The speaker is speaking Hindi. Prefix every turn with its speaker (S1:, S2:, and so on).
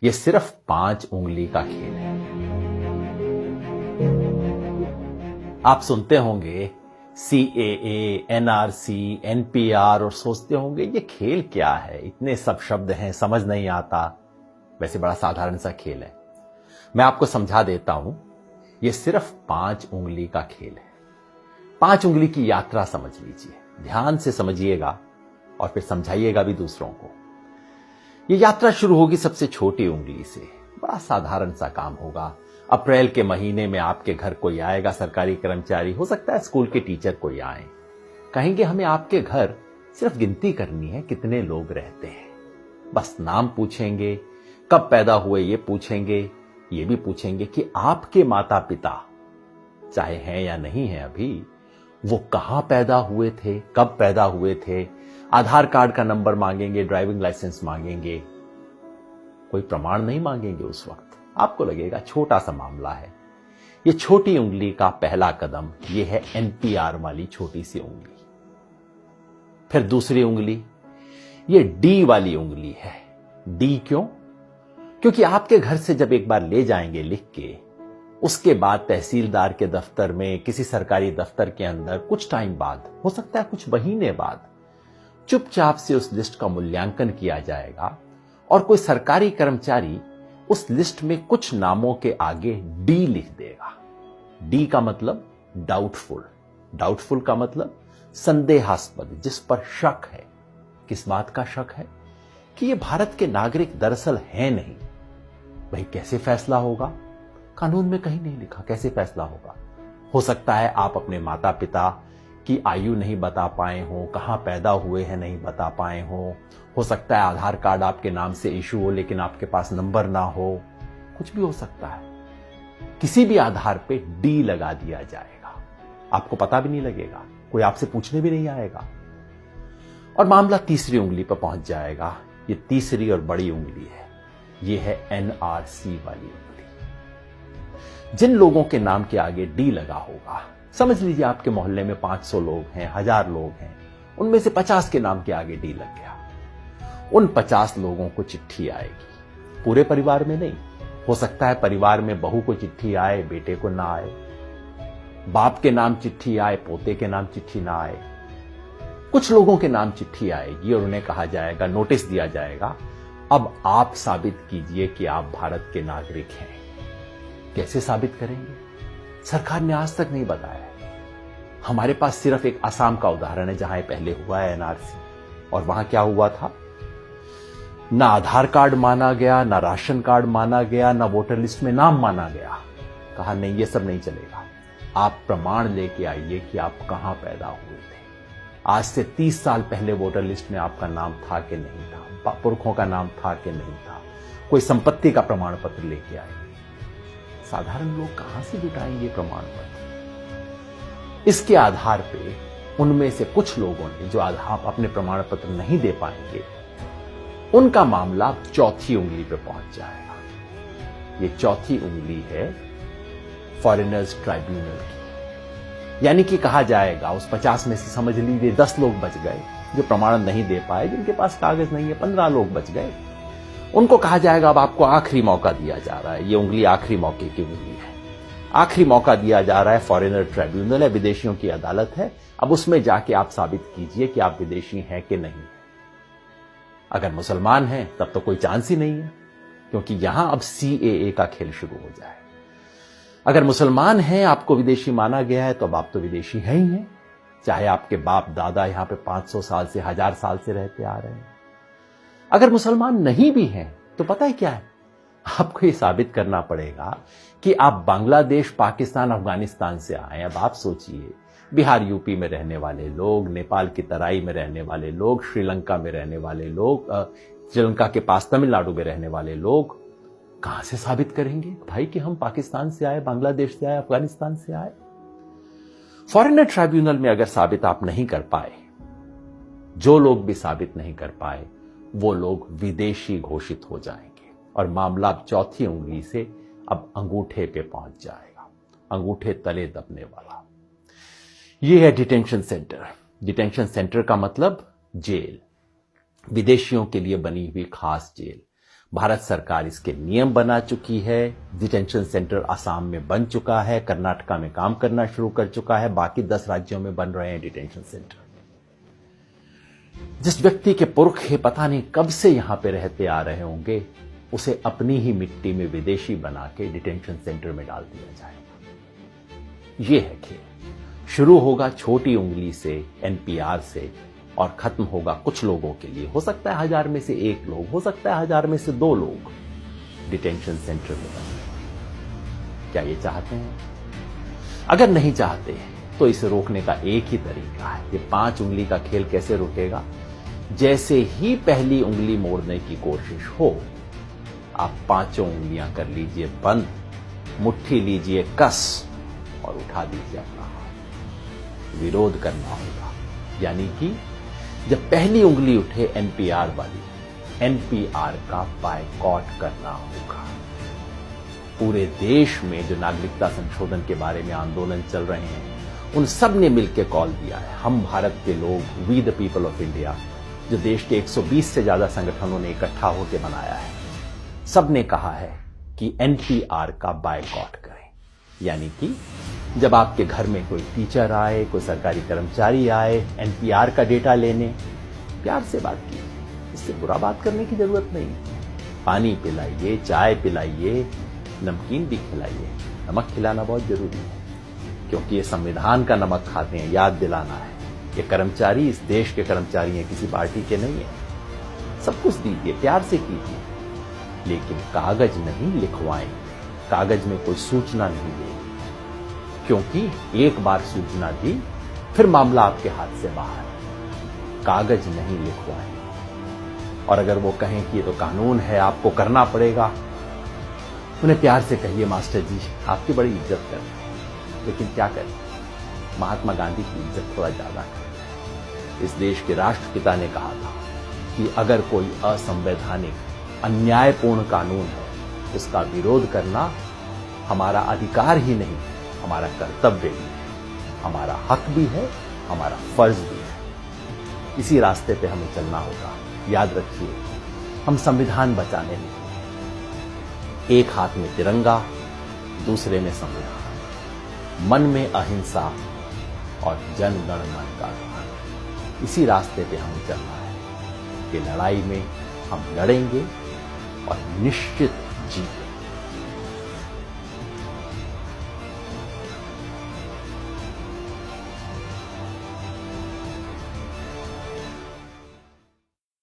S1: ये सिर्फ 5 उंगली का खेल है। आप सुनते होंगे CAA, NRC, NPR और सोचते होंगे ये खेल क्या है, इतने सब शब्द हैं, समझ नहीं आता। वैसे बड़ा साधारण सा खेल है। मैं आपको समझा देता हूं। ये सिर्फ 5 उंगली का खेल है। 5 उंगली की यात्रा समझ लीजिए, ध्यान से समझिएगा और फिर समझाइएगा भी दूसरों को। ये यात्रा शुरू होगी सबसे छोटी उंगली से। बड़ा साधारण सा काम होगा। अप्रैल के महीने में आपके घर कोई आएगा, सरकारी कर्मचारी, हो सकता है स्कूल के टीचर कोई आए, कहेंगे हमें आपके घर सिर्फ गिनती करनी है कितने लोग रहते हैं। बस नाम पूछेंगे, कब पैदा हुए ये पूछेंगे, ये भी पूछेंगे कि आपके माता पिता चाहे हैं या नहीं है अभी, वो कहां पैदा हुए थे, कब पैदा हुए थे। आधार कार्ड का नंबर मांगेंगे, ड्राइविंग लाइसेंस मांगेंगे, कोई प्रमाण नहीं मांगेंगे। उस वक्त आपको लगेगा छोटा सा मामला है। ये छोटी उंगली का पहला कदम ये है NPR वाली छोटी सी उंगली। फिर दूसरी उंगली ये D वाली उंगली है। D क्यों? क्योंकि आपके घर से जब एक बार ले जाएंगे लिख के, उसके बाद तहसीलदार के दफ्तर में, किसी सरकारी दफ्तर के अंदर कुछ टाइम बाद, हो सकता है कुछ महीने बाद, चुपचाप से उस लिस्ट का मूल्यांकन किया जाएगा और कोई सरकारी कर्मचारी उस लिस्ट में कुछ नामों के आगे D लिख देगा। D का मतलब डाउटफुल, डाउटफुल का मतलब संदेहास्पद, जिस पर शक है। किस बात का शक है? कि ये भारत के नागरिक दरअसल हैं नहीं। भाई कैसे फैसला होगा? कानून में कहीं नहीं लिखा कैसे फैसला होगा। हो सकता है आप अपने माता पिता की आयु नहीं बता पाए हो, कहां पैदा हुए हैं नहीं बता पाए हो सकता है आधार कार्ड आपके नाम से इशू हो लेकिन आपके पास नंबर ना हो, कुछ भी हो सकता है। किसी भी आधार पे D लगा दिया जाएगा, आपको पता भी नहीं लगेगा, कोई आपसे पूछने भी नहीं आएगा और मामला तीसरी उंगली पर पहुंच जाएगा। ये तीसरी और बड़ी उंगली है, ये है NRC वाली उंगली। जिन लोगों के नाम के आगे D लगा होगा, समझ लीजिए आपके मोहल्ले में 500 लोग हैं, 1000 लोग हैं, उनमें से 50 के नाम के आगे D लग गया। उन 50 लोगों को चिट्ठी आएगी, पूरे परिवार में नहीं। हो सकता है परिवार में बहू को चिट्ठी आए, बेटे को ना आए, बाप के नाम चिट्ठी आए, पोते के नाम चिट्ठी ना आए। कुछ लोगों के नाम चिट्ठी आएगी और उन्हें कहा जाएगा, नोटिस दिया जाएगा, अब आप साबित कीजिए कि आप भारत के नागरिक हैं। कैसे साबित करेंगे? सरकार ने आज तक नहीं बताया। हमारे पास सिर्फ एक असम का उदाहरण है जहां पहले हुआ है NRC, और वहां क्या हुआ था? ना आधार कार्ड माना गया, ना राशन कार्ड माना गया, ना वोटर लिस्ट में नाम माना गया। कहा नहीं, ये सब नहीं चलेगा, आप प्रमाण लेके आइए कि आप कहां पैदा हुए थे। आज से 30 साल पहले वोटर लिस्ट में आपका नाम था कि नहीं था, पुरखों का नाम था कि नहीं था, कोई संपत्ति का प्रमाण पत्र लेके आइए। साधारण लोग कहां से जुटाएंगे प्रमाण पत्र? इसके आधार पे उनमें से कुछ लोगों ने जो अपने प्रमाण पत्र नहीं दे पाएंगे, उनका मामला चौथी उंगली पे पहुंच जाएगा। ये चौथी उंगली है फॉरेनर्स ट्राइब्यूनल की। यानी कि कहा जाएगा उस 50 में से समझ लीजिए 10 लोग बच गए जो प्रमाण नहीं दे पाए, जिनके पास कागज नहीं है, 15 लोग बच गए। उनको कहा जाएगा अब आपको आखिरी मौका दिया जा रहा है। ये उंगली आखिरी मौके की उंगली है। आखिरी मौका दिया जा रहा है, फॉरेनर ट्राइब्यूनल है, विदेशियों की अदालत है। अब उसमें जाके आप साबित कीजिए कि आप विदेशी हैं कि नहीं। अगर मुसलमान हैं तब तो कोई चांस ही नहीं है, क्योंकि यहां अब CAA का खेल शुरू हो जाए। अगर मुसलमान हैं, आपको विदेशी माना गया है, तो अब आप तो विदेशी हैं ही हैं, चाहे आपके बाप दादा यहां पे 500 साल से 1000 साल से रहते आ रहे हैं। अगर मुसलमान नहीं भी हैं तो पता है क्या है, आपको ये साबित करना पड़ेगा कि आप बांग्लादेश, पाकिस्तान, अफगानिस्तान से आए। अब आप सोचिए, बिहार यूपी में रहने वाले लोग, नेपाल की तराई में रहने वाले लोग, श्रीलंका में रहने वाले लोग, श्रीलंका के पास तमिलनाडु में रहने वाले लोग कहां से साबित करेंगे भाई कि हम पाकिस्तान से आए, बांग्लादेश से आए, अफगानिस्तान से आए? फॉरेनर ट्राइब्यूनल में अगर साबित आप नहीं कर पाए, जो लोग भी साबित नहीं कर पाए, वो लोग विदेशी घोषित हो जाएंगे और मामला अब चौथी उंगली से अब अंगूठे पे पहुंच जाएगा, अंगूठे तले दबने वाला। ये है डिटेंशन सेंटर। डिटेंशन सेंटर का मतलब जेल, विदेशियों के लिए बनी हुई खास जेल। भारत सरकार इसके नियम बना चुकी है। डिटेंशन सेंटर असम में बन चुका है, कर्नाटका में काम करना शुरू कर चुका है, बाकी 10 राज्यों में बन रहे हैं डिटेंशन सेंटर। जिस व्यक्ति के पुरखे पता नहीं कब से यहां पे रहते आ रहे होंगे, उसे अपनी ही मिट्टी में विदेशी बना के डिटेंशन सेंटर में डाल दिया जाएगा। यह है खेल। शुरू होगा छोटी उंगली से, एनपीआर से, और खत्म होगा कुछ लोगों के लिए। हो सकता है 1000 में से 1 लोग, हो सकता है 1000 में से 2 लोग डिटेंशन सेंटर में बन रहे। क्या ये चाहते हैं? अगर नहीं चाहते तो इसे रोकने का एक ही तरीका है। ये 5 उंगली का खेल कैसे रुकेगा? जैसे ही पहली उंगली मोड़ने की कोशिश हो, आप 5 उंगलियां कर लीजिए बंद, मुट्ठी लीजिए कस और उठा दीजिए अपना हाथ। विरोध करना होगा, यानी कि जब पहली उंगली उठे एनपीआर वाली, एनपीआर का बायकॉट करना होगा। पूरे देश में जो नागरिकता संशोधन के बारे में आंदोलन चल रहे हैं, उन सब ने मिलकर कॉल दिया है। हम भारत के लोग, we the people of India, जो देश के 120 से ज्यादा संगठनों ने इकट्ठा होकर बनाया है, सब ने कहा है कि एनपीआर का बायकॉट करें। यानी कि जब आपके घर में कोई टीचर आए, कोई सरकारी कर्मचारी आए एनपीआर का डेटा लेने, प्यार से बात कीजिए, इससे बुरा बात करने की जरूरत नहीं। पानी पिलाइए, चाय पिलाइए, नमकीन भी खिलाइए। नमक खिलाना बहुत जरूरी है, क्योंकि ये संविधान का नमक खाते हैं, याद दिलाना है। ये कर्मचारी इस देश के कर्मचारी हैं, किसी पार्टी के नहीं है। सब कुछ दीजिए, प्यार से कीजिए, लेकिन कागज नहीं लिखवाएं, कागज में कोई सूचना नहीं दें, क्योंकि एक बार सूचना दी फिर मामला आपके हाथ से बाहर है। कागज नहीं लिखवाएं। और अगर वो कहें कि ये तो कानून है, आपको करना पड़ेगा, उन्हें प्यार से कहिए, मास्टर जी आपकी बड़ी इज्जत करते हैं, लेकिन क्या करें, महात्मा गांधी की इज्जत थोड़ा ज्यादा करें। इस देश के राष्ट्रपिता ने कहा था कि अगर कोई असंवैधानिक, अन्यायपूर्ण कानून है, उसका विरोध करना हमारा अधिकार ही नहीं, हमारा कर्तव्य भी है, हमारा हक भी है, हमारा फर्ज भी है। इसी रास्ते पे हमें चलना होगा। याद रखिए, हम संविधान बचाने निकले। एक हाथ में तिरंगा, दूसरे में संविधान, मन में अहिंसा और जन गण मन का ध्यान। इसी रास्ते पे हमें चलना है कि लड़ाई में हम लड़ेंगे और निश्चित जीतेंगे।